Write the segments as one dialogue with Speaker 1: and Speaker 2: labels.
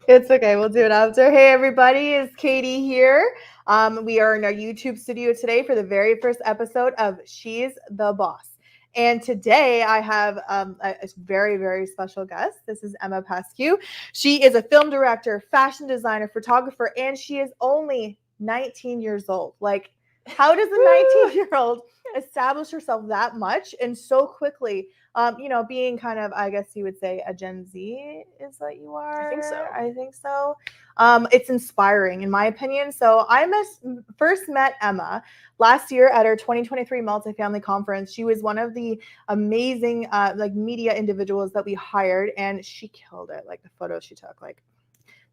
Speaker 1: It's okay. We'll do it after. Hey, everybody. It's Katie here. We are in our YouTube studio today for the very first episode of She's the Boss. And today I have a very, very special guest. This is Emma Pascu. She is a film director, fashion designer, photographer, and she is only 19 years old. Like, how does a 19-year-old establish herself that much and so quickly? Being kind of, I guess you would say, a Gen Z is what you are.
Speaker 2: I think
Speaker 1: so. It's inspiring, in my opinion. So first met Emma last year at our 2023 multifamily conference. She was one of the amazing media individuals that we hired, and she killed it. Like the photos she took, like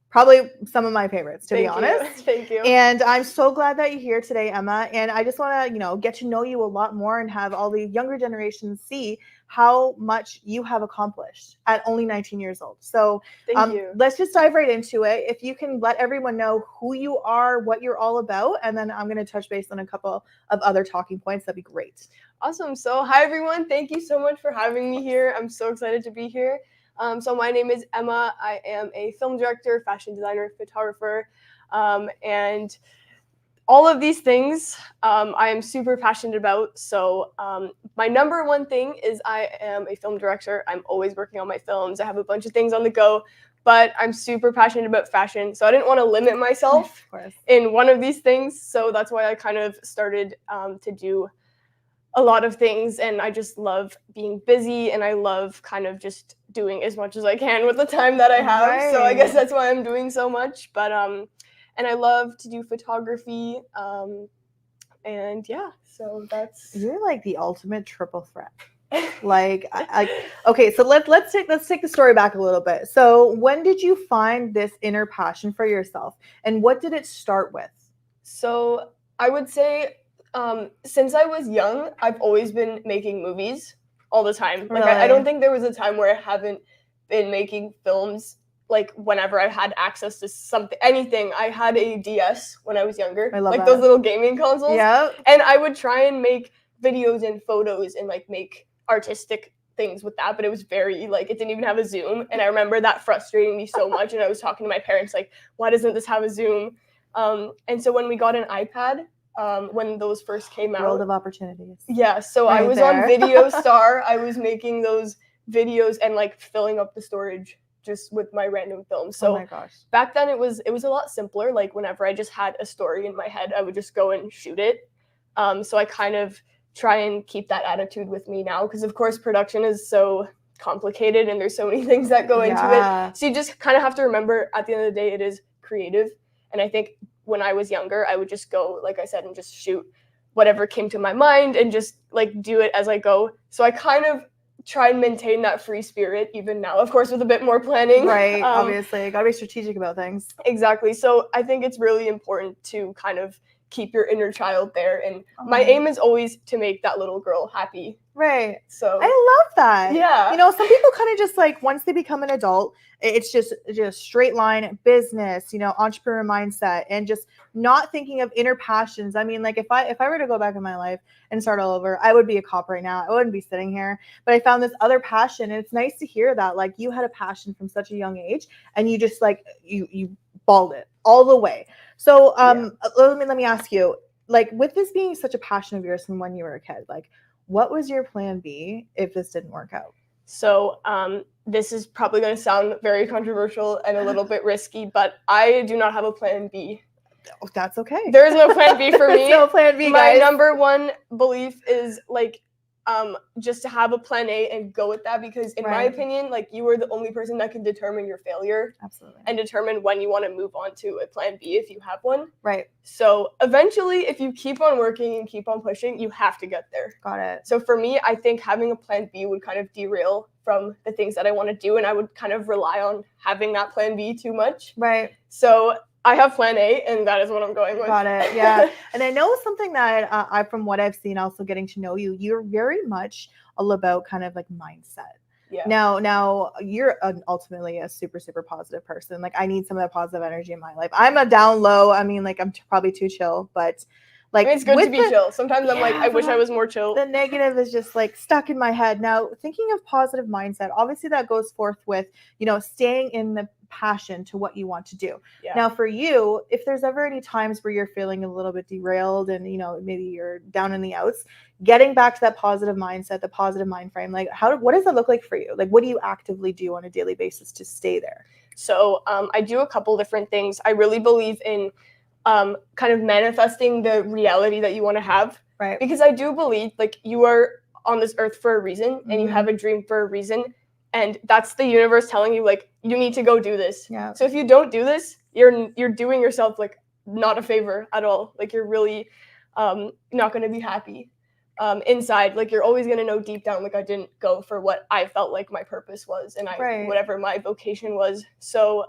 Speaker 1: probably some of my favorites, to be honest.
Speaker 2: Thank you.
Speaker 1: And I'm so glad that you're here today, Emma. And I just want to, get to know you a lot more and have all the younger generations see how much you have accomplished at only 19 years old. So
Speaker 2: Thank you.
Speaker 1: Let's just dive right into it. If you can let everyone know who you are, what you're all about, and then I'm going to touch base on a couple of other talking points, that'd be great.
Speaker 2: Awesome. So hi, everyone. Thank you so much for having me here. I'm so excited to be here. So my name is Emma. I am a film director, fashion designer, photographer, and all of these things I am super passionate about. So my number one thing is I am a film director. I'm always working on my films. I have a bunch of things on the go, but I'm super passionate about fashion. So I didn't want to limit myself in one of these things. So that's why I kind of started to do a lot of things, and I just love being busy, and I love kind of just doing as much as I can with the time that I have.
Speaker 1: Right.
Speaker 2: So I guess that's why I'm doing so much. But and I love to do photography, and yeah, so that's.
Speaker 1: You're like the ultimate triple threat. Okay, so let's take the story back a little bit. So when did you find this inner passion for yourself, and what did it start with?
Speaker 2: So I would say, since I was young, I've always been making movies all the time. Like,
Speaker 1: Really?
Speaker 2: I don't think there was a time where I haven't been making films. Like, whenever I had access to something, anything. I had a DS when I was younger.
Speaker 1: I love
Speaker 2: like
Speaker 1: that.
Speaker 2: Those little gaming consoles.
Speaker 1: Yeah.
Speaker 2: And I would try and make videos and photos and like make artistic things with that, but it was very it didn't even have a zoom, and I remember that frustrating me so much. And I was talking to my parents like, why doesn't this have a zoom? And so when we got an iPad, when those first came out,
Speaker 1: world of opportunities.
Speaker 2: Yeah, so
Speaker 1: right
Speaker 2: I was
Speaker 1: there.
Speaker 2: on Video Star. I was making those videos and like filling up the storage just with my random films. So
Speaker 1: oh my gosh.
Speaker 2: Back then it was a lot simpler. Like whenever I just had a story in my head, I would just go and shoot it. So I kind of try and keep that attitude with me now, because of course production is so complicated and there's so many things that go into it. So you just kind of have to remember at the end of the day it is creative. And I think when I was younger, I would just go, like I said, and just shoot whatever came to my mind and just like do it as I go. So I kind of try and maintain that free spirit even now, of course, with a bit more planning.
Speaker 1: Right, obviously. Got to be strategic about things.
Speaker 2: Exactly. So I think it's really important to kind of keep your inner child there. And my aim is always to make that little girl happy.
Speaker 1: Right.
Speaker 2: So
Speaker 1: I love that.
Speaker 2: Yeah.
Speaker 1: Some people kind of just like once they become an adult, it's just straight line business, entrepreneur mindset, and just not thinking of inner passions. I mean, like if I were to go back in my life and start all over, I would be a cop right now. I wouldn't be sitting here. But I found this other passion, and it's nice to hear that like you had a passion from such a young age, and you just like you balled it all the way. So let me ask you, like with this being such a passion of yours from when you were a kid, like what was your plan B if this didn't work out?
Speaker 2: So this is probably going to sound very controversial and a little bit risky, but I do not have a plan B.
Speaker 1: Oh, that's okay.
Speaker 2: There is no plan B for me.
Speaker 1: No plan B,
Speaker 2: My
Speaker 1: guys.
Speaker 2: number one belief is like just to have a plan A and go with that, because in my opinion, like you are the only person that can determine your failure.
Speaker 1: Absolutely.
Speaker 2: And determine when you want to move on to a plan B if you have one.
Speaker 1: Right.
Speaker 2: So eventually, if you keep on working and keep on pushing, you have to get there.
Speaker 1: Got it.
Speaker 2: So for me, I think having a plan B would kind of derail from the things that I want to do, and I would kind of rely on having that plan B too much.
Speaker 1: Right.
Speaker 2: So I have plan A, and that is what I'm going with.
Speaker 1: Got it. Yeah. And I know something that I, from what I've seen, also getting to know you, you're very much all about kind of like mindset.
Speaker 2: Yeah.
Speaker 1: Now you're ultimately a super, super positive person. Like I need some of that positive energy in my life. I'm a down low. I mean, like I'm probably too chill, but like
Speaker 2: it's good to be chill. Sometimes I'm like, I wish I was more chill.
Speaker 1: The negative is just like stuck in my head. Now, thinking of positive mindset, obviously that goes forth with, staying in the passion to what you want to do.
Speaker 2: Yeah.
Speaker 1: Now for you, if there's ever any times where you're feeling a little bit derailed and maybe you're down in the outs, getting back to that positive mindset, the positive mind frame, like what does that look like for you? Like what do you actively do on a daily basis to stay there?
Speaker 2: So I do a couple different things. I really believe in kind of manifesting the reality that you want to have.
Speaker 1: Right.
Speaker 2: Because I do believe like you are on this earth for a reason and you
Speaker 1: Mhm.
Speaker 2: have a dream for a reason. And that's the universe telling you like you need to go do this.
Speaker 1: Yeah.
Speaker 2: So if you don't do this, you're doing yourself like not a favor at all. Like you're really not going to be happy inside. Like you're always going to know deep down like I didn't go for what I felt like my purpose was and
Speaker 1: Right.
Speaker 2: whatever my vocation was. So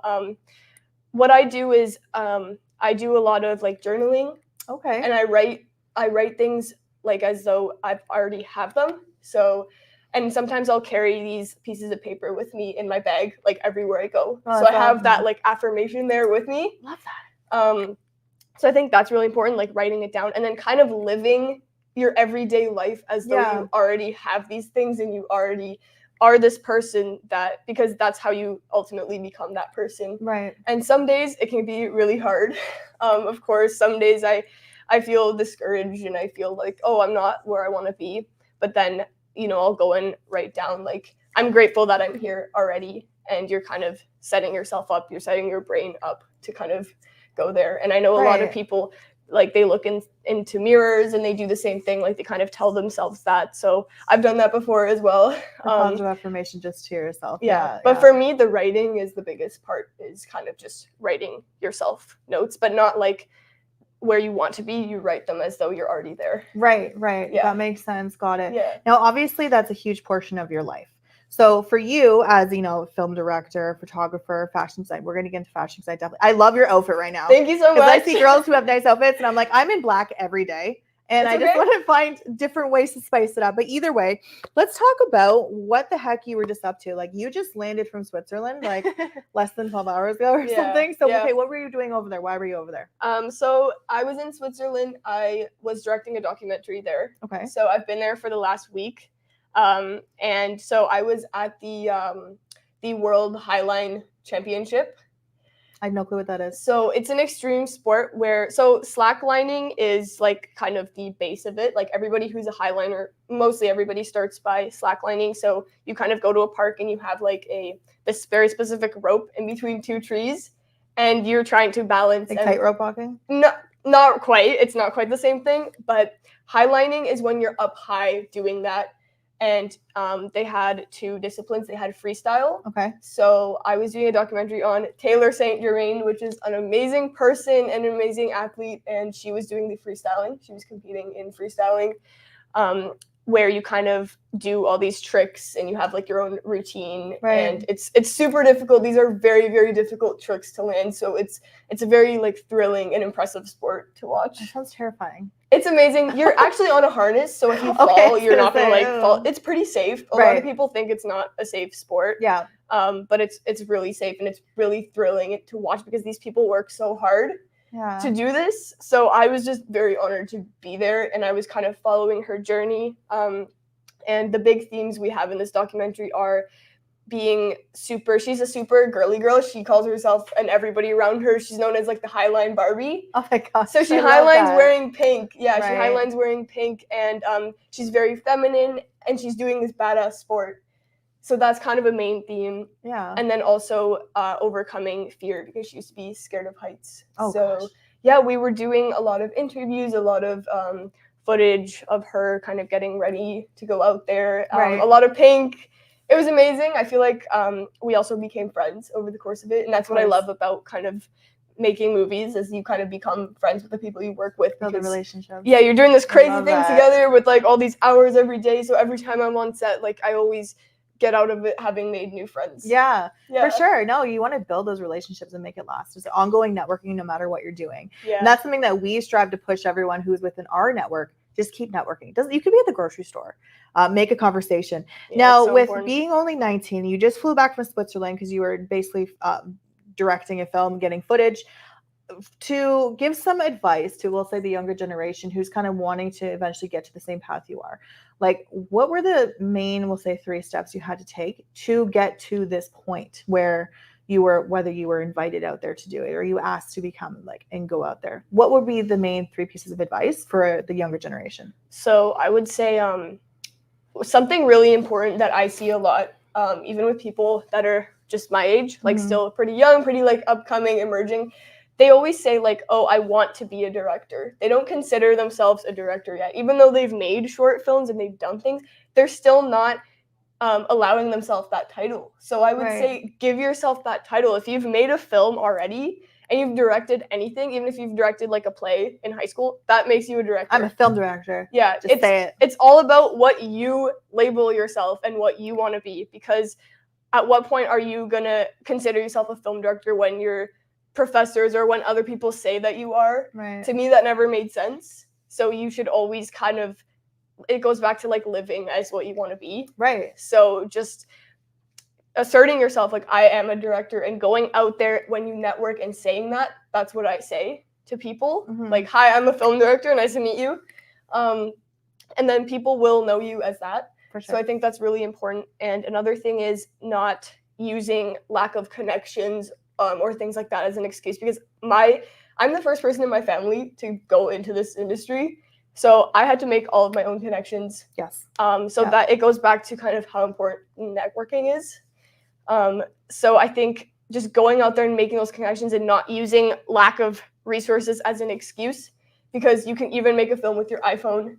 Speaker 2: what I do is I do a lot of like journaling.
Speaker 1: Okay.
Speaker 2: And I write things like as though I've already have them. So, and sometimes I'll carry these pieces of paper with me in my bag, like everywhere I go.
Speaker 1: Oh,
Speaker 2: so I have
Speaker 1: awesome.
Speaker 2: that like affirmation there with me.
Speaker 1: Love that.
Speaker 2: So I think that's really important, like writing it down and then kind of living your everyday life as though you already have these things and you already are this person because that's how you ultimately become that person.
Speaker 1: Right.
Speaker 2: And some days it can be really hard. Of course, some days I feel discouraged and I feel like, oh, I'm not where I want to be. But then, I'll go and write down like, I'm grateful that I'm here already. And you're kind of setting yourself up, you're setting your brain up to kind of go there. And I know a lot of people, like they look into mirrors and they do the same thing, like they kind of tell themselves that. So I've done that before as well.
Speaker 1: Positive affirmation just to yourself.
Speaker 2: But for me, the writing is the biggest part, is kind of just writing yourself notes, but not like where you want to be. You write them as though you're already there.
Speaker 1: Right. Yeah. That makes sense. Got it. Yeah. Now, obviously, that's a huge portion of your life. So for you as, film director, photographer, fashion design, we're going to get into fashion because I love your outfit right now.
Speaker 2: Thank you so much.
Speaker 1: Because I see girls who have nice outfits and I'm like, I'm in black every day. And I just want to find different ways to spice it up. But either way, let's talk about what the heck you were just up to. Like you just landed from Switzerland like less than 12 hours ago or something. So, okay, what were you doing over there? Why were you over there?
Speaker 2: So I was in Switzerland. I was directing a documentary there.
Speaker 1: Okay.
Speaker 2: So I've been there for the last week. And so I was at the World Highline Championship.
Speaker 1: I have no clue what that is.
Speaker 2: So it's an extreme sport so slacklining is like kind of the base of it. Like everybody who's a highliner, mostly everybody starts by slacklining. So you kind of go to a park and you have like this very specific rope in between two trees and you're trying to balance.
Speaker 1: Like tightrope walking?
Speaker 2: No, not quite. It's not quite the same thing, but highlining is when you're up high doing that. And they had two disciplines. They had freestyle.
Speaker 1: Okay.
Speaker 2: So I was doing a documentary on Taylor St. Germain, which is an amazing person and an amazing athlete. And she was doing the freestyling. She was competing in freestyling, where you kind of do all these tricks and you have like your own routine.
Speaker 1: Right.
Speaker 2: And it's super difficult. These are very, very difficult tricks to land. So it's a very like thrilling and impressive sport to watch.
Speaker 1: That sounds terrifying.
Speaker 2: It's amazing. You're actually on a harness, so if you fall, you're not gonna fall. It's pretty safe. A lot of people think it's not a safe sport.
Speaker 1: Yeah.
Speaker 2: But it's really safe and it's really thrilling to watch because these people work so hard to do this. So I was just very honored to be there, and I was kind of following her journey. And the big themes we have in this documentary are she's a super girly girl. She calls herself and everybody around her, she's known as like the Highline Barbie.
Speaker 1: Oh my gosh.
Speaker 2: So she highlines wearing pink. Yeah, she highlines wearing pink and she's very feminine and she's doing this badass sport. So that's kind of a main theme.
Speaker 1: Yeah.
Speaker 2: And then also overcoming fear because she used to be scared of heights.
Speaker 1: Oh,
Speaker 2: so
Speaker 1: gosh.
Speaker 2: Yeah, we were doing a lot of interviews, a lot of footage of her kind of getting ready to go out there. A lot of pink. It was amazing. I feel like we also became friends over the course of it. And that's what I love about kind of making movies is you kind of become friends with the people you work with.
Speaker 1: Build a relationship.
Speaker 2: Yeah, you're doing this crazy thing together with like all these hours every day. So every time I'm on set, like I always get out of it having made new friends.
Speaker 1: Yeah, for sure. No, you want to build those relationships and make it last. It's ongoing networking no matter what you're doing. Yeah. And that's something that we strive to push everyone who's within our network. Just keep networking. You could be at the grocery store, make a conversation. Yeah, now, so with important. Being only 19, you just flew back from Switzerland because you were basically directing a film, getting footage. To give some advice to, we'll say, the younger generation who's kind of wanting to eventually get to the same path you are. Like, what were the main, we'll say, 3 steps you had to take to get to this point where whether you were invited out there to do it or you asked to become like and go out there, what would be the main 3 pieces of advice for the younger generation?
Speaker 2: So I would say something really important that I see a lot, even with people that are just my age, like still pretty young, pretty like upcoming, emerging, they always say like, oh, I want to be a director. They don't consider themselves a director yet. Even though they've made short films and they've done things, they're still not allowing themselves that title. So I would say give yourself that title. If you've made a film already and you've directed anything, even if you've directed like a play in high school, that makes you a director.
Speaker 1: I'm a film director.
Speaker 2: Yeah,
Speaker 1: just say it.
Speaker 2: It's all about what you label yourself and what you want to be, because at what point are you going to consider yourself a film director when your professors or when other people say that you are?
Speaker 1: Right.
Speaker 2: To me, that never made sense. So you should always kind of, it goes back to like living as what you want to be.
Speaker 1: Right.
Speaker 2: So just asserting yourself like I am a director and going out there when you network and saying that, that's what I say to people. Like, hi, I'm a film director, nice to meet you. And then people will know you as that. For sure. So I think that's really important. And another thing is not using lack of connections or things like that as an excuse, because I'm the first person in my family to go into this industry. So I had to make all of my own connections.
Speaker 1: Yes.
Speaker 2: That it goes back to kind of how important networking is. So I think just going out there and making those connections and not using lack of resources as an excuse, because you can even make a film with your iPhone.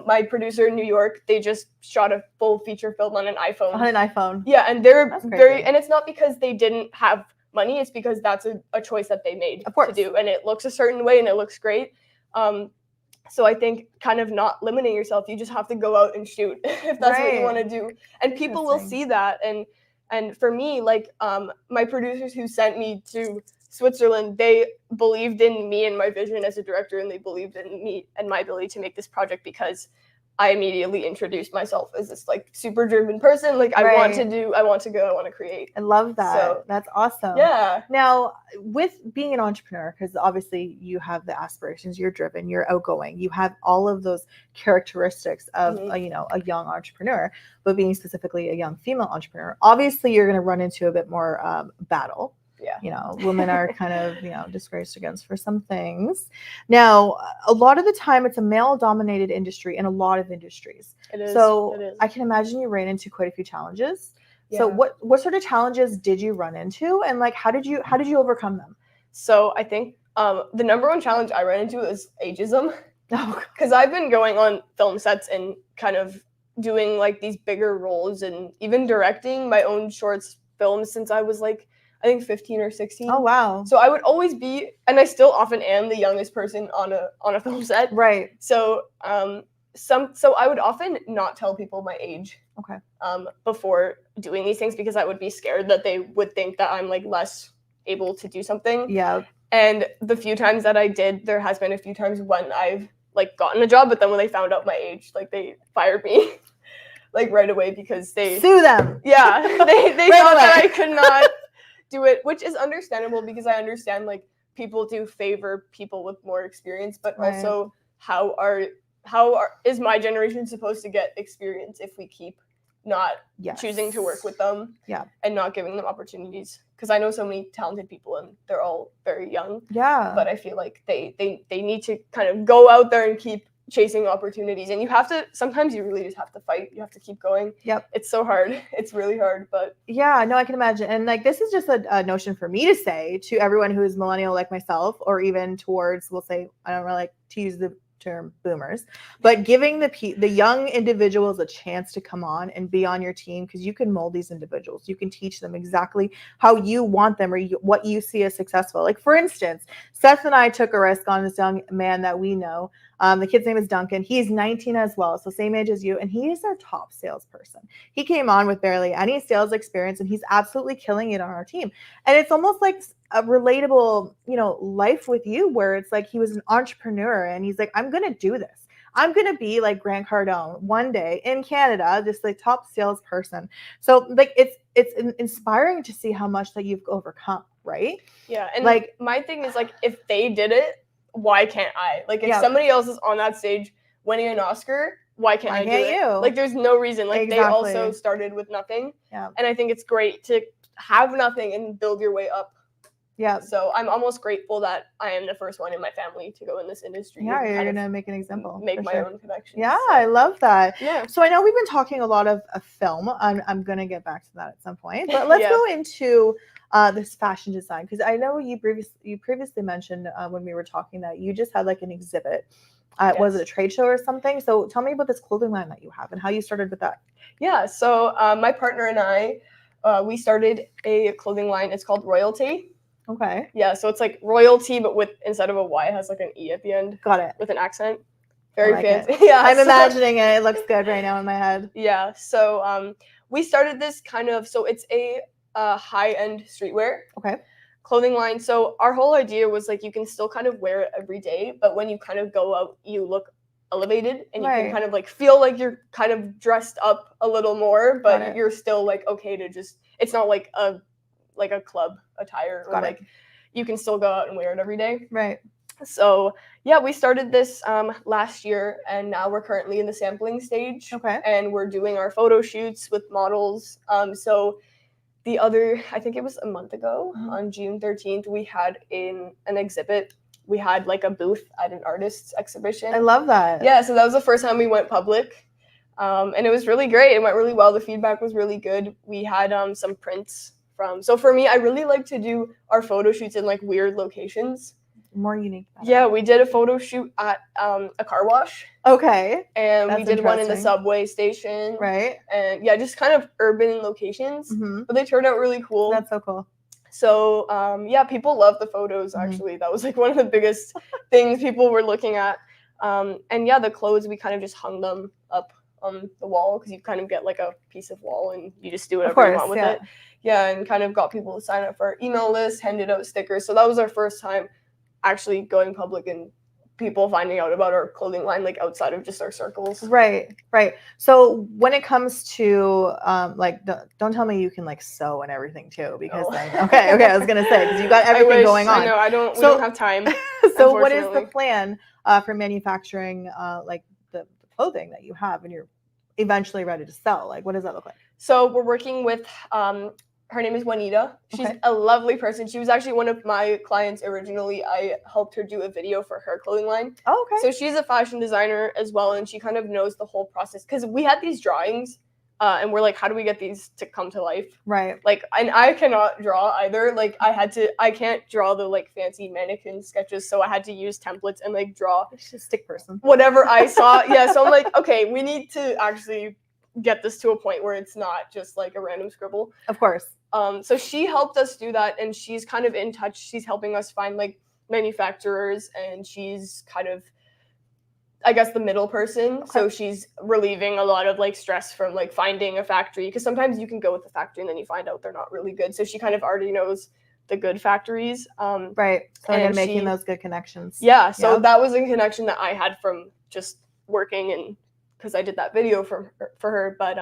Speaker 2: My producer in New York, they just shot a full feature film on an iPhone.
Speaker 1: On an iPhone.
Speaker 2: Yeah, and they're and it's not because they didn't have money, it's because that's a choice that they made to do, and it looks a certain way and it looks great. So I think kind of not limiting yourself, you just have to go out and shoot if that's what you want to do. And people will see that. And for me, like my producers who sent me to Switzerland, they believed in me and my vision as a director, and they believed in me and my ability to make this project because I immediately introduced myself as this like super driven person. Like I want to go, I want to create.
Speaker 1: I love that. So, that's awesome.
Speaker 2: Yeah.
Speaker 1: Now, with being an entrepreneur, because obviously you have the aspirations, you're driven, you're outgoing, you have all of those characteristics of a young entrepreneur, but being specifically a young female entrepreneur, obviously you're going to run into a bit more battle. Yeah. Women are kind of, disgraced against for some things. Now, a lot of the time it's a male-dominated industry in a lot of industries.
Speaker 2: It is.
Speaker 1: So
Speaker 2: it is.
Speaker 1: I can imagine you ran into quite a few challenges.
Speaker 2: Yeah.
Speaker 1: So what sort of challenges did you run into, and like how did you overcome them?
Speaker 2: So I think the number one challenge I ran into is ageism. Because I've been going on film sets and kind of doing like these bigger roles and even directing my own shorts films since I was like, I think 15 or 16.
Speaker 1: Oh, wow.
Speaker 2: So I would always be, and I still often am, the youngest person on a film set.
Speaker 1: Right.
Speaker 2: So so I would often not tell people my age.
Speaker 1: Okay.
Speaker 2: Before doing these things, because I would be scared that they would think that I'm like less able to do something.
Speaker 1: Yeah.
Speaker 2: And the few times that I did, there has been a few times when I've like gotten a job, but then when they found out my age, like they fired me like right away because they
Speaker 1: sue them.
Speaker 2: Yeah. They right thought that I could not do it, which is understandable because I understand like people do favor people with more experience, but also how is my generation supposed to get experience if we keep not choosing to work with them and not giving them opportunities? Because I know so many talented people and they're all very young. Yeah. But I feel like they need to kind of go out there and keep chasing opportunities, and sometimes you really just have to fight. You have to keep going. Yep. It's so hard. It's really hard, but
Speaker 1: yeah, no, I can imagine. And like, this is just a notion for me to say to everyone who is millennial like myself, or even towards, we'll say, I don't really like to use the term boomers, but giving the young individuals a chance to come on and be on your team, because you can mold these individuals. You can teach them exactly how you want them or what you see as successful. Like, for instance, Seth and I took a risk on this young man that we know. The kid's name is Duncan. He's 19 as well, so same age as you, and he is our top salesperson. He came on with barely any sales experience, and he's absolutely killing it on our team. And it's almost like a relatable, life with you, where it's like he was an entrepreneur, and he's like, I'm gonna do this. I'm gonna be like Grant Cardone one day in Canada, this like top salesperson. So like it's inspiring to see how much that you've overcome, right?
Speaker 2: Yeah, and like my thing is like, if they did it, why can't I? Like, if somebody else is on that stage winning an Oscar, why can't I do it? Like, there's no reason. Like, they also started with nothing. Yeah. And I think it's great to have nothing and build your way up.
Speaker 1: Yeah.
Speaker 2: So I'm almost grateful that I am the first one in my family to go in this industry.
Speaker 1: Yeah,
Speaker 2: and
Speaker 1: you're
Speaker 2: kind of
Speaker 1: gonna make an example.
Speaker 2: make
Speaker 1: for
Speaker 2: my
Speaker 1: sure.
Speaker 2: own connections.
Speaker 1: Yeah,
Speaker 2: so.
Speaker 1: I love that.
Speaker 2: Yeah.
Speaker 1: So I know we've been talking a lot of film. I'm gonna get back to that at some point, but let's
Speaker 2: Yeah.
Speaker 1: go into this fashion design, because I know you previously mentioned when we were talking that you just had like an exhibit. Was it a
Speaker 2: Yes.
Speaker 1: trade show or something? So tell me about this clothing line that you have and how you started with that.
Speaker 2: Yeah, so my partner and I, we started a clothing line. It's called Royalty.
Speaker 1: Okay.
Speaker 2: Yeah, so it's like royalty, but with instead of a Y, it has like an E at the end
Speaker 1: Got it.
Speaker 2: with an accent.
Speaker 1: I
Speaker 2: Very
Speaker 1: like
Speaker 2: fancy.
Speaker 1: it.
Speaker 2: Yeah,
Speaker 1: I'm imagining it. It looks good right now in my head.
Speaker 2: Yeah, so we started this kind of, so it's a high-end streetwear
Speaker 1: Okay.
Speaker 2: clothing line. So our whole idea was like you can still kind of wear it every day, but when you kind of go out, you look elevated and you
Speaker 1: Right.
Speaker 2: can kind of like feel like you're kind of dressed up a little more,
Speaker 1: Got
Speaker 2: but
Speaker 1: it.
Speaker 2: you're still like okay to just, it's not like a club attire or
Speaker 1: Got it.
Speaker 2: like you can still go out and wear it every day.
Speaker 1: Right.
Speaker 2: So yeah, we started this last year, and now we're currently in the sampling stage.
Speaker 1: Okay.
Speaker 2: And we're doing our photo shoots with models. So the other, I think it was a month ago, on June 13th, we had an exhibit. We had like a booth at an artist's exhibition.
Speaker 1: I love that.
Speaker 2: Yeah, so that was the first time we went public. And it was really great. It went really well. The feedback was really good. We had some prints from, so for me, I really like to do our photo shoots in like weird locations.
Speaker 1: More unique.
Speaker 2: Yeah, we did a photo shoot at a car wash.
Speaker 1: Okay.
Speaker 2: And
Speaker 1: That's
Speaker 2: we did one in the
Speaker 1: interesting.
Speaker 2: subway station.
Speaker 1: Right.
Speaker 2: And yeah, just kind of urban locations.
Speaker 1: Mm-hmm.
Speaker 2: But they turned out really cool.
Speaker 1: That's so cool.
Speaker 2: So yeah, people love the photos, actually. That was like one of the biggest things people were looking at. And yeah, the clothes, we kind of just hung them up on the wall, because you kind of get like a piece of wall and you just do whatever you want with it. Yeah, and kind of got people to sign up for our email list, handed out stickers. So that was our first time actually going public and people finding out about our clothing line, like outside of just our circles.
Speaker 1: Right. So when it comes to like, don't tell me you can like sew and everything too, because then, okay, I was gonna say, because you got everything going on.
Speaker 2: I know, we don't have time.
Speaker 1: So what is the plan for manufacturing like the clothing that you have and you're eventually ready to sell? Like, what does that look like?
Speaker 2: So we're working with her name is Juanita. She's a lovely person. She was actually one of my clients originally. I helped her do a video for her clothing line.
Speaker 1: Oh, okay.
Speaker 2: So she's a fashion designer as well, and she kind of knows the whole process, because we had these drawings and we're like, how do we get these to come to life?
Speaker 1: Right.
Speaker 2: Like, and I cannot draw either. Like, I can't draw the like fancy mannequin sketches, so I had to use templates and like draw.
Speaker 1: She's a stick person.
Speaker 2: Whatever I saw. Yeah, so I'm like, okay, we need to actually get this to a point where it's not just like a random scribble.
Speaker 1: Of course.
Speaker 2: So she helped us do that, and she's kind of in touch. She's helping us find like manufacturers, and she's kind of, I guess, the middle person. Okay. So she's relieving a lot of like stress from like finding a factory, because sometimes you can go with the factory and then you find out they're not really good. So she kind of already knows the good factories.
Speaker 1: Right. So you're making those good connections.
Speaker 2: Yeah. So that was a connection that I had from just working, and because I did that video for her. But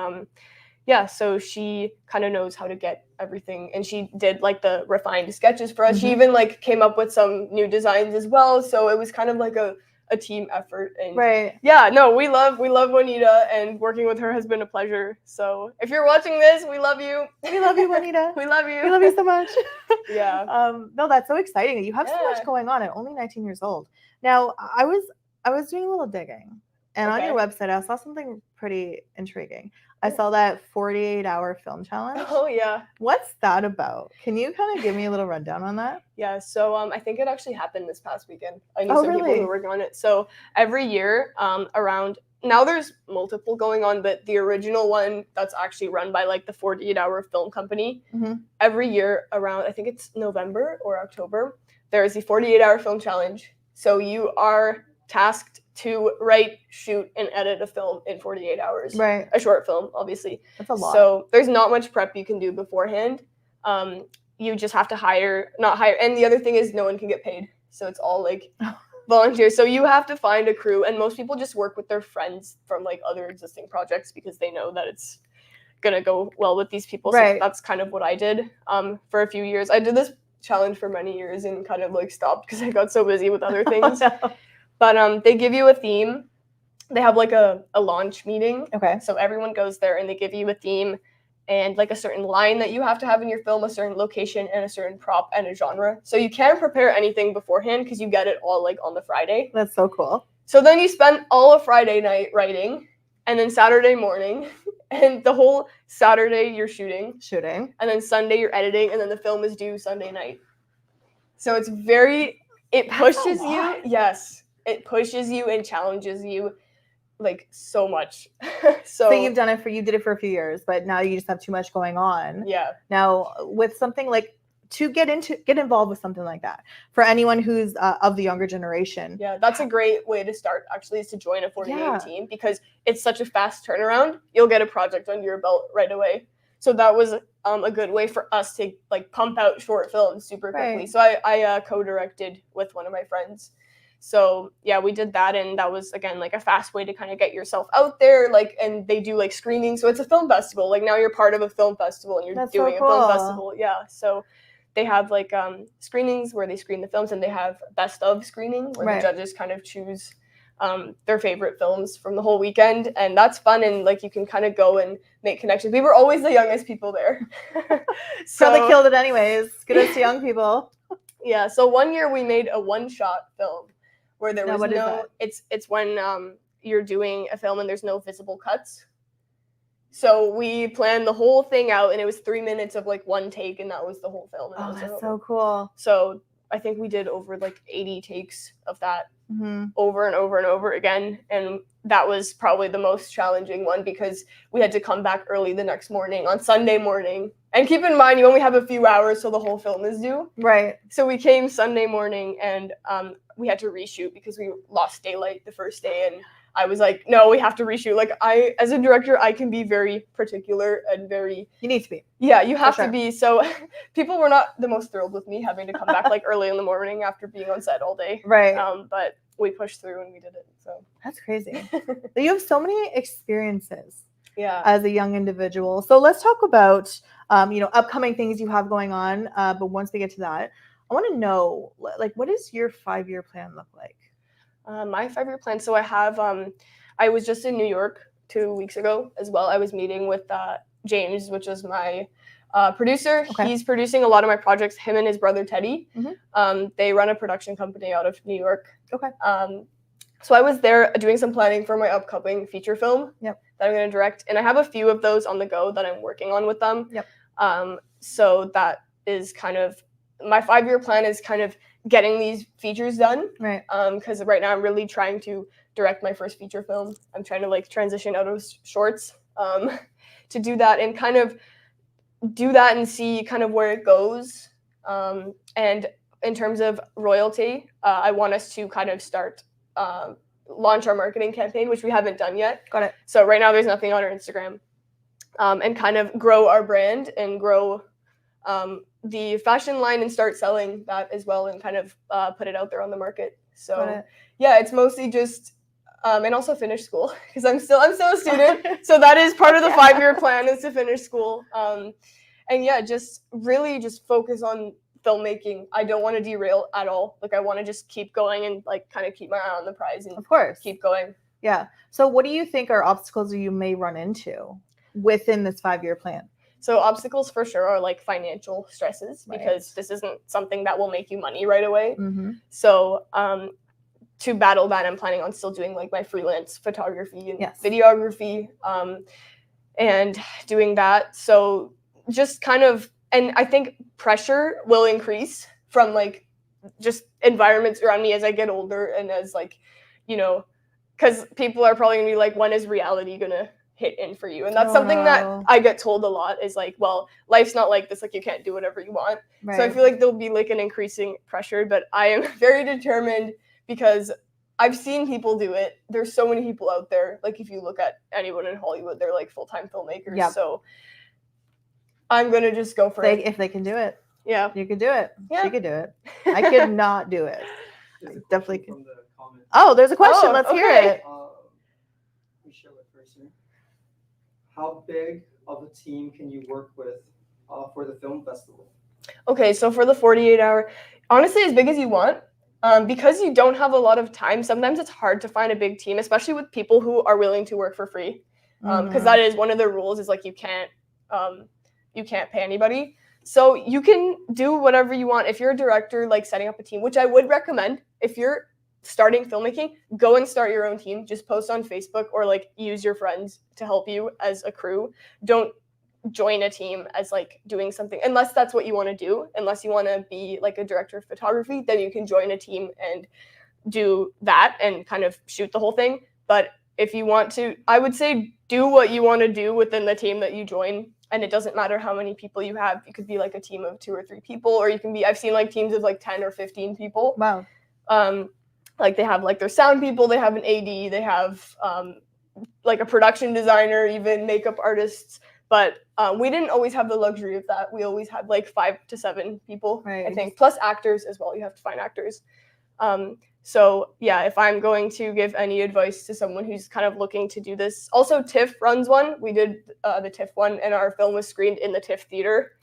Speaker 2: yeah, so she kind of knows how to get everything, and she did like the refined sketches for us. She even like came up with some new designs as well. So it was kind of like a team effort. And yeah, no, we love Juanita, and working with her has been a pleasure. So if you're watching this, we love you.
Speaker 1: We love you, Juanita.
Speaker 2: We love you.
Speaker 1: We love you so much.
Speaker 2: Yeah.
Speaker 1: No, that's so exciting. You have so much going on at only 19 years old. Now, I was doing a little digging, and on your website, I saw something pretty intriguing. I saw that 48-hour film challenge.
Speaker 2: Oh, yeah.
Speaker 1: What's that about? Can you kind of give me a little rundown on that?
Speaker 2: Yeah, so I think it actually happened this past weekend. I knew some people who were working on it. So every year around, now there's multiple going on, but the original one that's actually run by like the 48-hour film company, every year around, I think it's November or October, there is the 48-hour film challenge. So you are tasked to write, shoot, and edit a film in 48 hours.
Speaker 1: Right.
Speaker 2: A short film, obviously.
Speaker 1: That's a lot.
Speaker 2: So there's not much prep you can do beforehand. You just have to not hire. And the other thing is no one can get paid. So it's all like volunteers. So you have to find a crew. And most people just work with their friends from like other existing projects, because they know that it's going to go well with these people.
Speaker 1: Right.
Speaker 2: So that's kind of what I did for a few years. I did this challenge for many years and kind of like stopped because I got so busy with other things.
Speaker 1: Oh, no.
Speaker 2: But they give you a theme. They have like a launch meeting.
Speaker 1: Okay.
Speaker 2: So everyone goes there and they give you a theme, and like a certain line that you have to have in your film, a certain location, and a certain prop and a genre. So you can't prepare anything beforehand because you get it all like on the Friday.
Speaker 1: That's so cool.
Speaker 2: So then you spend all of Friday night writing, and then Saturday morning, and the whole Saturday you're shooting, and then Sunday you're editing, and then the film is due Sunday night. So it's it pushes you. Yes, it pushes you and challenges you like so much.
Speaker 1: So you did it for a few years, but now you just have too much going on.
Speaker 2: Yeah.
Speaker 1: Now with something like to get involved with something like that for anyone who's of the younger generation.
Speaker 2: Yeah, that's a great way to start actually, is to join a 48 team, because it's such a fast turnaround. You'll get a project under your belt right away. So that was a good way for us to like pump out short films super quickly. Right. So I co-directed with one of my friends. So yeah, we did that, and that was again like a fast way to kind of get yourself out there. Like, and they do like screenings, so it's a film festival. Like now you're part of a film festival, and you're doing a film festival. Yeah, so they have like screenings where they screen the films, and they have best of screening where the judges kind of choose their favorite films from the whole weekend, and that's fun. And like you can kind of go and make connections. We were always the youngest people there.
Speaker 1: So they killed it anyways. Good as young people.
Speaker 2: Yeah. So one year we made a one-shot film where there was it's when you're doing a film and there's no visible cuts. So we planned the whole thing out, and it was 3 minutes of like one take, and that was the whole film.
Speaker 1: And that's so cool.
Speaker 2: So I think we did over like 80 takes of that over and over and over again. And that was probably the most challenging one, because we had to come back early the next morning on Sunday morning. And keep in mind, you only have a few hours till the whole film is due.
Speaker 1: Right.
Speaker 2: So we came Sunday morning, and we had to reshoot because we lost daylight the first day. And I was like, no, we have to reshoot. Like as a director, I can be very particular and very...
Speaker 1: You need to be.
Speaker 2: Yeah, you have to be. So people were not the most thrilled with me having to come back like early in the morning after being on set all day.
Speaker 1: Right.
Speaker 2: But we pushed through and we did it. So
Speaker 1: that's crazy. You have so many experiences.
Speaker 2: Yeah.
Speaker 1: As a young individual. So let's talk about, upcoming things you have going on. But once we get to that, I want to know, like, what does your 5-year plan look like?
Speaker 2: My 5-year plan. So I have, I was just in New York 2 weeks ago as well. I was meeting with James, which is my producer. Okay. He's producing a lot of my projects, him and his brother Teddy. They run a production company out of New York.
Speaker 1: Okay.
Speaker 2: So I was there doing some planning for my upcoming feature film that I'm going to direct. And I have a few of those on the go that I'm working on with them. So that is kind of, my 5-year plan is kind of getting these features done.
Speaker 1: Right.
Speaker 2: Because right now I'm really trying to direct my first feature film. I'm trying to like transition out of shorts to do that and kind of do that and see kind of where it goes. And in terms of royalty, I want us to kind of start launch our marketing campaign, which we haven't done yet.
Speaker 1: Got it.
Speaker 2: So right now there's nothing on our Instagram, and kind of grow our brand and grow the fashion line and start selling that as well, and kind of put it out there on the market. So yeah, it's mostly just and also finish school, because I'm still a student. So that is part of the 5-year plan, is to finish school. And yeah, just really just focus on filmmaking. I don't want to derail at all. Like I want to just keep going and like kind of keep my eye on the prize and
Speaker 1: of course
Speaker 2: keep going.
Speaker 1: Yeah. So what do you think are obstacles you may run into within this 5-year plan?
Speaker 2: So obstacles for sure are like financial stresses, because this isn't something that will make you money right away. So to battle that, I'm planning on still doing like my freelance photography and videography, and doing that. So just kind of, and I think pressure will increase from like just environments around me as I get older, and as like, because people are probably gonna be like, when is reality gonna hit in for you? And that's something that I get told a lot, is like, well, life's not like this, like you can't do whatever you want. So I feel like there'll be like an increasing pressure, but I am very determined, because I've seen people do it. There's so many people out there. Like if you look at anyone in Hollywood, they're like full-time filmmakers. So I'm gonna just go for it.
Speaker 1: If they can do it.
Speaker 2: Yeah.
Speaker 1: You could do it. Yeah. She could do it. I could not do it. Definitely could. Oh, there's a question. Let's hear it.
Speaker 3: Let me show it first here. How big of a team can you work with for the film festival?
Speaker 2: Okay, so for the 48-hour, honestly, as big as you want. Because you don't have a lot of time, sometimes it's hard to find a big team, especially with people who are willing to work for free. Because that is one of the rules, is like you can't you can't pay anybody. So you can do whatever you want. If you're a director, like setting up a team, which I would recommend, if you're starting filmmaking, go and start your own team. Just post on Facebook or like use your friends to help you as a crew. Don't join a team as like doing something, unless that's what you want to do. Unless you want to be like a director of photography, then you can join a team and do that and kind of shoot the whole thing. But if you want to, I would say do what you want to do within the team that you join. And it doesn't matter how many people you have. You could be like a team of 2 or 3 people, or you can be, I've seen like teams of like 10 or 15 people.
Speaker 1: Wow.
Speaker 2: Like they have like their sound people, they have an AD, they have like a production designer, even makeup artists. But we didn't always have the luxury of that. We always had like 5 to 7 people,
Speaker 1: Right.
Speaker 2: I think, plus actors as well. You have to find actors. So yeah, if I'm going to give any advice to someone who's kind of looking to do this, also TIFF runs one. We did the TIFF one, and our film was screened in the TIFF theater,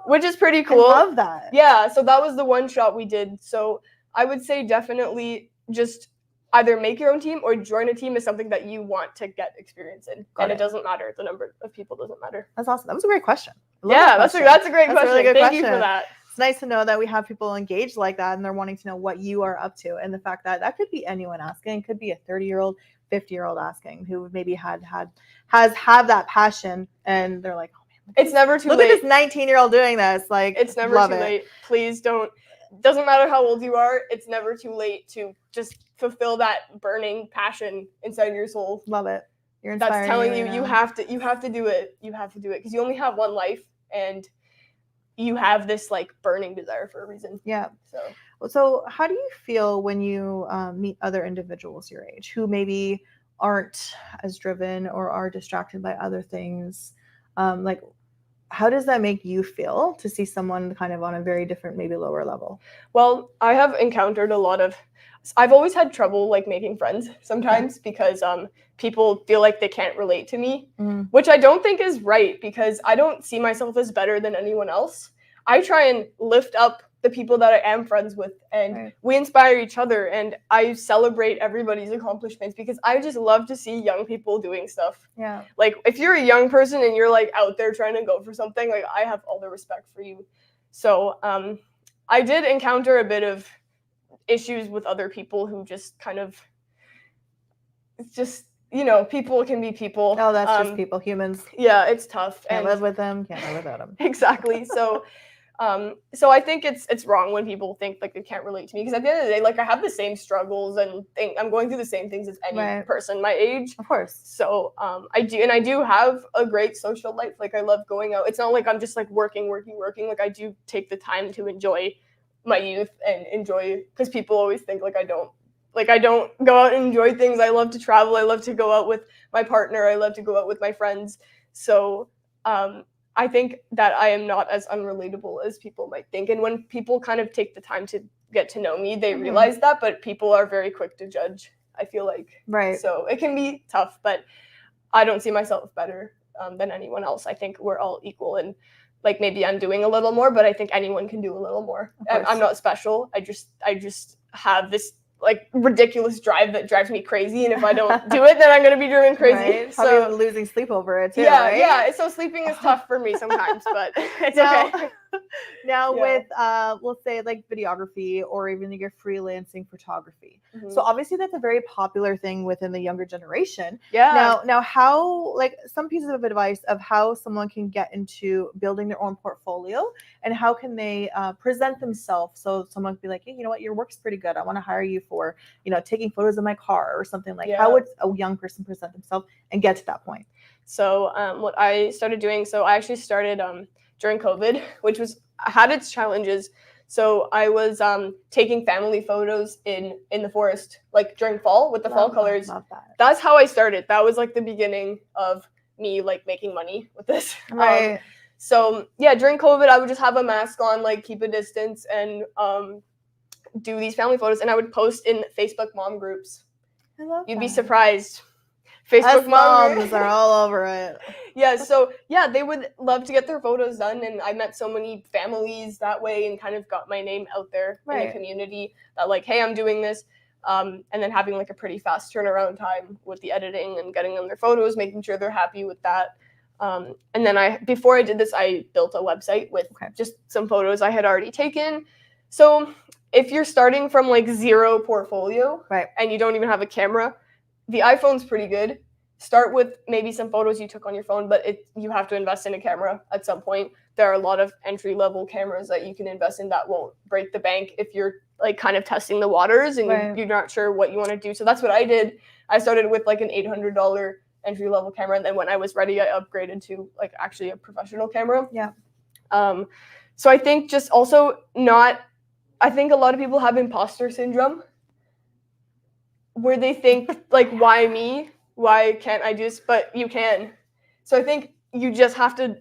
Speaker 2: which is pretty cool.
Speaker 1: I love that.
Speaker 2: Yeah, so that was the one shot we did. So I would say definitely just either make your own team or join a team is something that you want to get experience in. It doesn't matter. The number of people doesn't matter.
Speaker 1: That's awesome. That was a great question.
Speaker 2: Yeah, that's a great question.
Speaker 1: Really good
Speaker 2: Thank
Speaker 1: question.
Speaker 2: you for that.
Speaker 1: It's nice to know that we have people engaged like that and they're wanting to know what you are up to. And the fact that that could be anyone asking, it could be a 30-year-old, 50-year-old asking who maybe has that passion and they're like, oh man,
Speaker 2: it's never too late.
Speaker 1: Look at this 19-year-old doing this. Like,
Speaker 2: it's never too late. Please don't. Doesn't matter how old you are. It's never too late to just fulfill that burning passion inside your soul.
Speaker 1: Love it. You're inspiring.
Speaker 2: That's telling you have to do it. You have to do it because you only have one life and you have this like burning desire for a reason.
Speaker 1: Yeah.
Speaker 2: So
Speaker 1: how do you feel when you meet other individuals your age who maybe aren't as driven or are distracted by other things? Like, how does that make you feel to see someone kind of on a very different, maybe lower level?
Speaker 2: Well, I have encountered I've always had trouble like making friends sometimes because people feel like they can't relate to me, which I don't think is right because I don't see myself as better than anyone else. I try and lift up the people that I am friends with and we inspire each other and I celebrate everybody's accomplishments because I just love to see young people doing stuff.
Speaker 1: Yeah.
Speaker 2: Like if you're a young person and you're like out there trying to go for something, like I have all the respect for you. So I did encounter a bit of issues with other people who just kind of, it's just, people can be people.
Speaker 1: Oh, that's just people, humans.
Speaker 2: Yeah, it's tough.
Speaker 1: Can't live with them, can't live without them.
Speaker 2: Exactly. So I think it's wrong when people think like they can't relate to me because at the end of the day, like I have the same struggles and I'm going through the same things as any person my age.
Speaker 1: Of course.
Speaker 2: So I do have a great social life. Like I love going out. It's not like I'm just like working. Like I do take the time to enjoy my youth and enjoy because people always think like I don't go out and enjoy things. I love to travel. I love to go out with my partner. I love to go out with my friends. So I think that I am not as unrelatable as people might think. And when people kind of take the time to get to know me, they realize that, but people are very quick to judge, I feel like.
Speaker 1: Right.
Speaker 2: So it can be tough, but I don't see myself better than anyone else. I think we're all equal and like maybe I'm doing a little more, but I think anyone can do a little more. I'm not special. I just have this like ridiculous drive that drives me crazy, and if I don't do it, then I'm gonna be doing crazy.
Speaker 1: Right?
Speaker 2: So
Speaker 1: probably losing sleep over it too.
Speaker 2: Yeah,
Speaker 1: right?
Speaker 2: yeah. So sleeping is tough for me sometimes, but it's okay.
Speaker 1: Now with we'll say like videography or even your freelancing photography.
Speaker 2: Mm-hmm.
Speaker 1: So obviously that's a very popular thing within the younger generation.
Speaker 2: Yeah.
Speaker 1: Now how, like, some pieces of advice of how someone can get into building their own portfolio and how can they present themselves so someone can be like, hey, you know what, your work's pretty good. I want to hire you for, taking photos of my car or something like. How would a young person present themselves and get to that point?
Speaker 2: So what I started doing, I actually started during COVID, which had its challenges. So I was taking family photos in the forest, like during fall with the fall colors.
Speaker 1: Love that.
Speaker 2: That's how I started. That was like the beginning of me like making money with this.
Speaker 1: Right.
Speaker 2: So yeah, during COVID, I would just have a mask on, like keep a distance, and do these family photos, and I would post in Facebook mom groups.
Speaker 1: I love
Speaker 2: You'd
Speaker 1: that.
Speaker 2: be surprised. Facebook
Speaker 1: moms are all over it.
Speaker 2: Yeah, so yeah, they would love to get their photos done, and I met so many families that way and kind of got my name out there in the community that like, hey, I'm doing this, and then having like a pretty fast turnaround time with the editing and getting them their photos, making sure they're happy with that. And then before I did this, I built a website with just some photos I had already taken. So if you're starting from like zero portfolio and you don't even have a camera, the iPhone's pretty good. Start with maybe some photos you took on your phone, but you have to invest in a camera at some point. There are a lot of entry-level cameras that you can invest in that won't break the bank if you're like kind of testing the waters and you're not sure what you want to do. So that's what I did. I started with like an $800 entry-level camera, and then when I was ready, I upgraded to like actually a professional camera.
Speaker 1: Yeah.
Speaker 2: So I think just also I think a lot of people have imposter syndrome where they think like, why me? Why can't I do this? But you can. So I think you just have to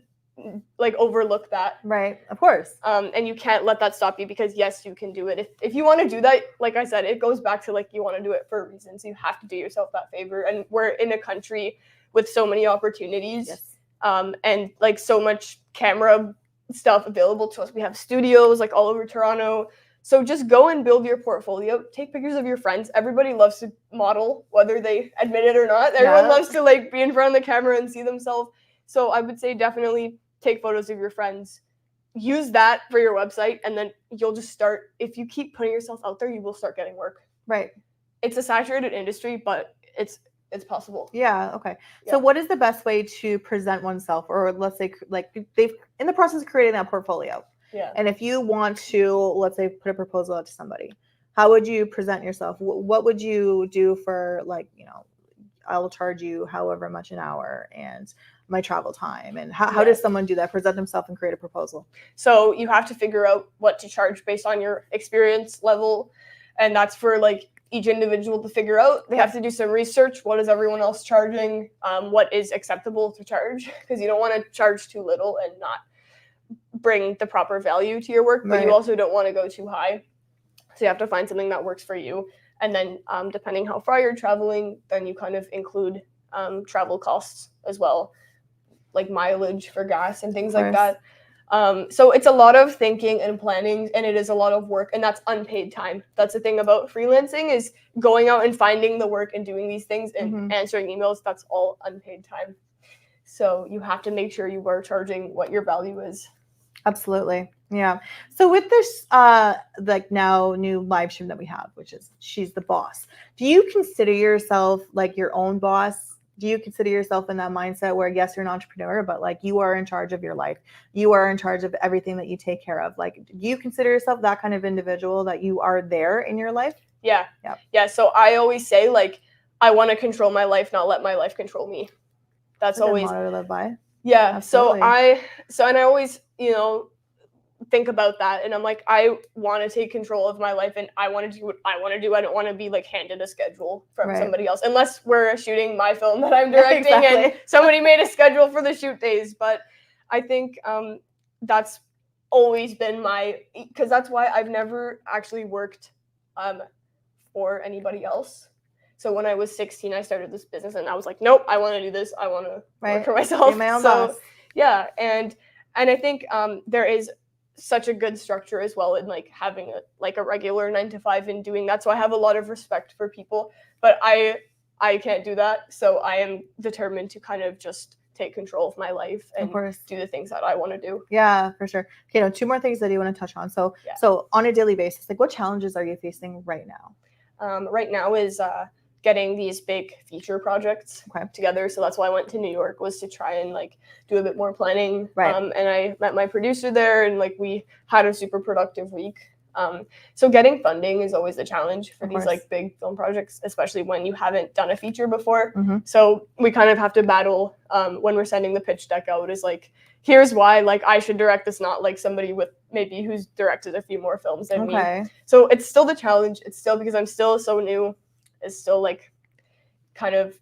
Speaker 2: like overlook that.
Speaker 1: Right. Of course.
Speaker 2: And you can't let that stop you, because yes, you can do it. If you want to do that, like I said, it goes back to like you want to do it for a reason. So you have to do yourself that favor. And we're in a country with so many opportunities.
Speaker 1: Yes.
Speaker 2: And like so much camera stuff available to us. We have studios like all over Toronto. So just go and build your portfolio. Take pictures of your friends. Everybody loves to model, whether they admit it or not. Everyone loves to like be in front of the camera and see themselves. So I would say definitely take photos of your friends. Use that for your website, and then you'll just start. If you keep putting yourself out there, you will start getting work.
Speaker 1: Right.
Speaker 2: It's a saturated industry, but it's possible.
Speaker 1: Yeah. Okay. Yeah. So what is the best way to present oneself, or let's say like they've in the process of creating that portfolio?
Speaker 2: Yeah.
Speaker 1: And if you want to, let's say, put a proposal out to somebody, how would you present yourself? What would you do for, like, I'll charge you however much an hour and my travel time? And how does someone do that? Present themselves and create a proposal?
Speaker 2: So you have to figure out what to charge based on your experience level. And that's for like each individual to figure out. They have to do some research. What is everyone else charging? What is acceptable to charge? Because you don't want to charge too little and not bring the proper value to your work, but you also don't want to go too high. So you have to find something that works for you. And then depending how far you're traveling, then you kind of include travel costs as well, like mileage for gas and things like that. So it's a lot of thinking and planning, and it is a lot of work, and that's unpaid time. That's the thing about freelancing, is going out and finding the work and doing these things and answering emails. That's all unpaid time. So you have to make sure you are charging what your value is.
Speaker 1: Absolutely. Yeah. So with this like now new live stream that we have, which is She's the Boss, do you consider yourself like your own boss? Do you consider yourself in that mindset where, yes, you're an entrepreneur, but like you are in charge of your life, you are in charge of everything that you take care of? Like, do you consider yourself that kind of individual, that you are there in your life?
Speaker 2: Yeah. So I always say, like, I want to control my life, not let my life control me. That's always a motto
Speaker 1: to live by.
Speaker 2: Yeah. Absolutely. And I always, think about that, and I'm like, I want to take control of my life, and I want to do what I want to do. I don't want to be like handed a schedule from somebody else, unless we're shooting my film that I'm directing and somebody made a schedule for the shoot days. But I think that's always been because that's why I've never actually worked for anybody else. So when I was 16, I started this business, and I was like, nope, I want to do this. I want to work for myself.
Speaker 1: Be my own boss.
Speaker 2: Yeah, and I think there is such a good structure as well in like having a regular 9-to-5 and doing that. So I have a lot of respect for people, but I can't do that. So I am determined to kind of just take control of my life and do the things that I want to do.
Speaker 1: Yeah, for sure. Okay, 2 more things that you want to touch on. So on a daily basis, like what challenges are you facing right now?
Speaker 2: Right now is getting these big feature projects together. So that's why I went to New York, was to try and like do a bit more planning. And I met my producer there, and like we had a super productive week. So getting funding is always a challenge for these like big film projects, especially when you haven't done a feature before. So we kind of have to battle when we're sending the pitch deck out, is like, here's why like I should direct this, not like somebody with maybe who's directed a few more films than me. So it's still the challenge. It's still, because I'm still so new, is still like kind of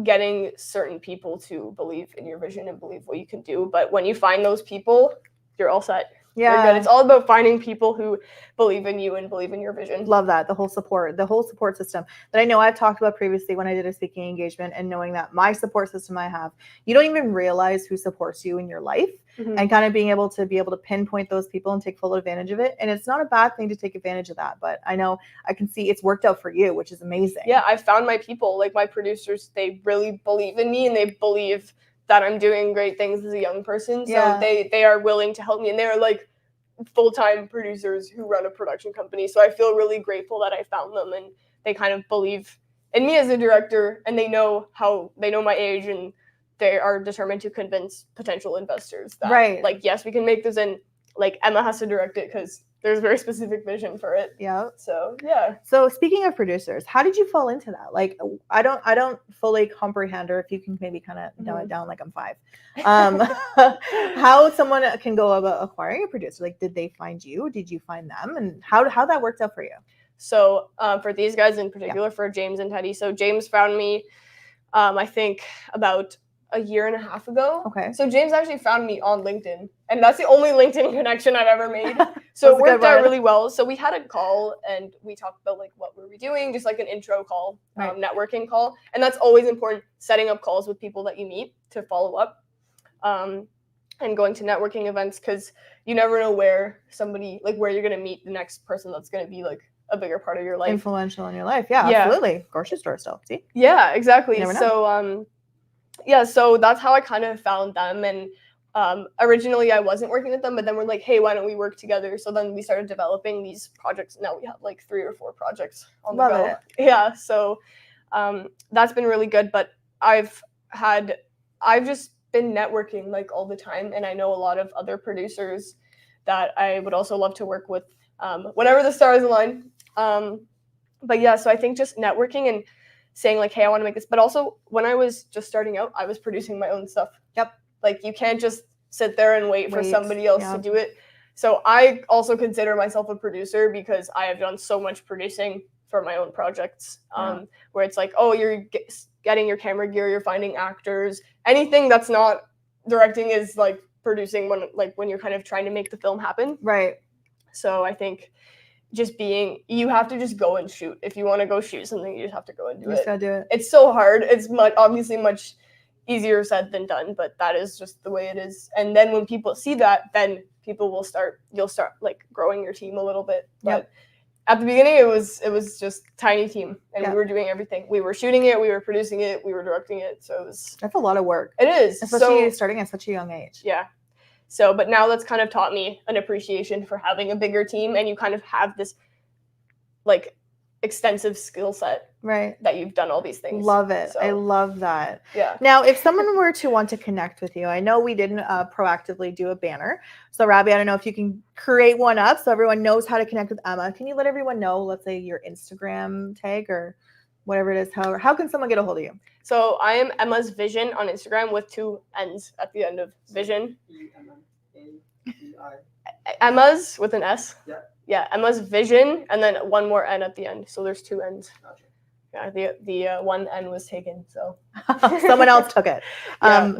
Speaker 2: getting certain people to believe in your vision and believe what you can do. But when you find those people, you're all set. Yeah, good. It's all about finding people who believe in you and believe in your vision.
Speaker 1: Love that. The whole support system that I know I've talked about previously when I did a speaking engagement, and knowing that my support system I have, you don't even realize who supports you in your life, and kind of being able to pinpoint those people and take full advantage of it. And it's not a bad thing to take advantage of that, but I know I can see it's worked out for you, which is amazing.
Speaker 2: Yeah, I found my people, like my producers, they really believe in me, and they believe that I'm doing great things as a young person. So
Speaker 1: Yeah.
Speaker 2: they are willing to help me, and they're like full-time producers who run a production company. So I feel really grateful that I found them, and they kind of believe in me as a director, and they know my age, and they are determined to convince potential investors that
Speaker 1: Right.
Speaker 2: like, yes, we can make this, and like Emma has to direct it because there's a very specific vision for it.
Speaker 1: Yeah.
Speaker 2: So yeah.
Speaker 1: So speaking of producers, how did you fall into that? Like, I don't fully comprehend, or if you can maybe kind of dumb it down, like I'm 5. How someone can go about acquiring a producer? Like, did they find you? Did you find them? And how that worked out for you?
Speaker 2: So for these guys in particular, for James and Teddy. So James found me, I think about a year and a half ago.
Speaker 1: Okay.
Speaker 2: So James actually found me on LinkedIn, and that's the only LinkedIn connection I've ever made. So it worked out really well. So we had a call, and we talked about like what were we doing, just like an intro call, networking call, and that's always important. Setting up calls with people that you meet to follow up, and going to networking events, because you never know where you're gonna meet the next person that's gonna be like a bigger part of your life,
Speaker 1: influential in your life. Yeah, absolutely. Grocery store still. See?
Speaker 2: Yeah, exactly.
Speaker 1: You never know.
Speaker 2: So so that's how I kind of found them. And originally I wasn't working with them, but then we're like, hey, why don't we work together? So then we started developing these projects. Now we have like 3 or 4 projects on the go. Yeah, so that's been really good. But I've just been networking like all the time, and I know a lot of other producers that I would also love to work with whenever the stars align. But yeah, so I think just networking and saying like, hey, I want to make this. But also when I was just starting out, I was producing my own stuff.
Speaker 1: Yep.
Speaker 2: Like you can't just sit there and wait for somebody else to do it. So I also consider myself a producer because I have done so much producing for my own projects, where it's like, oh, you're getting your camera gear, you're finding actors. Anything that's not directing is like producing when you're kind of trying to make the film happen.
Speaker 1: Right.
Speaker 2: So I think you have to just go and shoot. If you want to go shoot something, you just have to go and do it.
Speaker 1: You just gotta do it.
Speaker 2: It's so hard. It's obviously much easier said than done, but that is just the way it is. And then when people see that, then you'll start like growing your team a little bit. But at the beginning, it was just tiny team, and we were doing everything. We were shooting it, we were producing it, we were directing it. So
Speaker 1: that's a lot of work.
Speaker 2: It is,
Speaker 1: especially starting at such a young age.
Speaker 2: Yeah. So, but now that's kind of taught me an appreciation for having a bigger team, and you kind of have this like extensive skill set,
Speaker 1: right?
Speaker 2: That you've done all these things.
Speaker 1: Love it.
Speaker 2: So,
Speaker 1: I love that.
Speaker 2: Yeah.
Speaker 1: Now, if someone were to want to connect with you, I know we didn't proactively do a banner. So, Rabbi, I don't know if you can create one up so everyone knows how to connect with Emma. Can you let everyone know, let's say your Instagram tag or whatever it is? How can someone get a hold of you?
Speaker 2: So I am Emma's Vision on Instagram with 2 N's at the end of Vision. Emma's with an S.
Speaker 3: Yeah.
Speaker 2: Yeah, Emma's Vision, and then 1 more N at the end. So there's 2 N's.
Speaker 3: Gotcha.
Speaker 2: Yeah, the 1 N was taken, so
Speaker 1: someone else took it.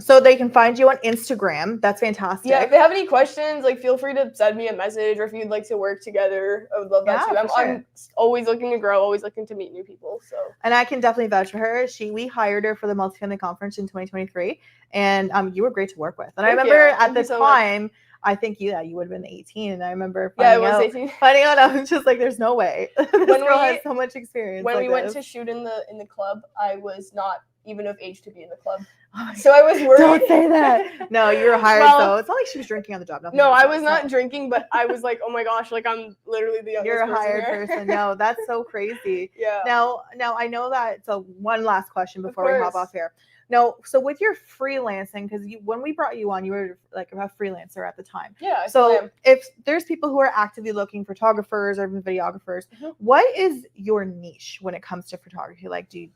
Speaker 1: So they can find you on Instagram. That's fantastic.
Speaker 2: Yeah, if they have any questions, like feel free to send me a message, or if you'd like to work together, I would love that too. I'm always looking to grow, always looking to meet new people. So, and
Speaker 1: I can definitely vouch for her. We hired her for the multifamily conference in 2023, and you were great to work with. And I remember at the time, I think you would have been 18, and I remember finding out I was just like, there's no way this girl has so much experience.
Speaker 2: When we went to shoot in the club, I was not even of age to be in the club, so I was worried.
Speaker 1: Don't say that. No, you were hired, so it's not like she was drinking on the job.
Speaker 2: No, I was not drinking, but I was like, oh my gosh, like I'm literally the youngest person.
Speaker 1: You're a hired person. No, that's so crazy.
Speaker 2: Yeah.
Speaker 1: Now I know that. So one last question before we hop off here. No, so with your freelancing, because when we brought you on, you were like a freelancer at the time.
Speaker 2: Yeah.
Speaker 1: So if there's people who are actively looking, photographers or even videographers, what is your niche when it comes to photography? Like, do you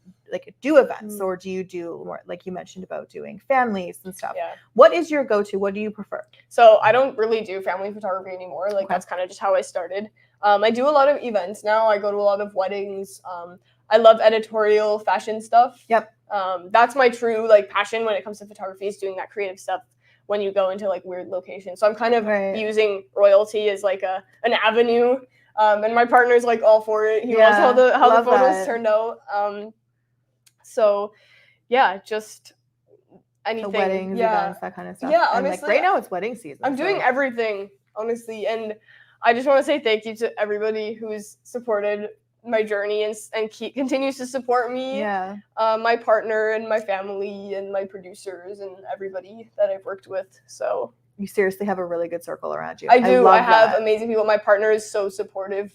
Speaker 1: do events, or do you do more, like you mentioned about doing families and stuff?
Speaker 2: Yeah.
Speaker 1: What is your go-to? What do you prefer?
Speaker 2: So I don't really do family photography anymore. Like that's kind of just how I started. I do a lot of events now. I go to a lot of weddings. I love editorial fashion stuff.
Speaker 1: Yep.
Speaker 2: That's my true passion when it comes to photography, is doing that creative stuff when you go into weird locations. So I'm kind of using royalty as an avenue. And my partner's all for it. He loves how the photos turned out. So yeah, just anything.
Speaker 1: So weddings, events, that kind of stuff.
Speaker 2: Yeah,
Speaker 1: and
Speaker 2: honestly,
Speaker 1: right now it's wedding season.
Speaker 2: I'm doing everything, honestly, and I just want to say thank you to everybody who's supported my journey and continues to support me.
Speaker 1: Yeah.
Speaker 2: My partner and my family and my producers and everybody that I've worked with. So
Speaker 1: You seriously have a really good circle around you.
Speaker 2: I do.
Speaker 1: love
Speaker 2: I have
Speaker 1: that.
Speaker 2: amazing people. My partner is so supportive.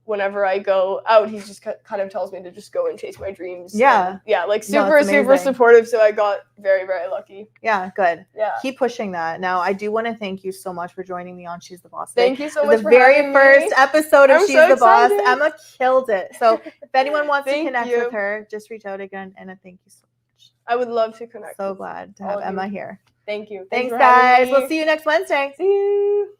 Speaker 2: Whenever I go out, he just kind of tells me to just go and chase my dreams.
Speaker 1: Yeah.
Speaker 2: And yeah, like
Speaker 1: No,
Speaker 2: super,
Speaker 1: it's
Speaker 2: super
Speaker 1: amazing.
Speaker 2: supportive. So I got very, very lucky.
Speaker 1: Yeah, good.
Speaker 2: Yeah.
Speaker 1: Keep pushing that. Now, I do want to thank you so much for joining me on She's the Boss today.
Speaker 2: Thank you so much
Speaker 1: The
Speaker 2: for
Speaker 1: very
Speaker 2: having
Speaker 1: first
Speaker 2: me.
Speaker 1: episode of
Speaker 2: I'm
Speaker 1: She's
Speaker 2: so
Speaker 1: the Boss.
Speaker 2: excited.
Speaker 1: Emma killed it. So if anyone wants to
Speaker 2: Thank
Speaker 1: connect
Speaker 2: you.
Speaker 1: with her, just reach out again. And thank you so much.
Speaker 2: I would love to connect.
Speaker 1: So
Speaker 2: with
Speaker 1: glad to
Speaker 2: all
Speaker 1: have
Speaker 2: of you.
Speaker 1: Emma here.
Speaker 2: Thank you.
Speaker 1: Thanks,
Speaker 2: for having
Speaker 1: guys.
Speaker 2: me.
Speaker 1: We'll see you next Wednesday.
Speaker 2: See you.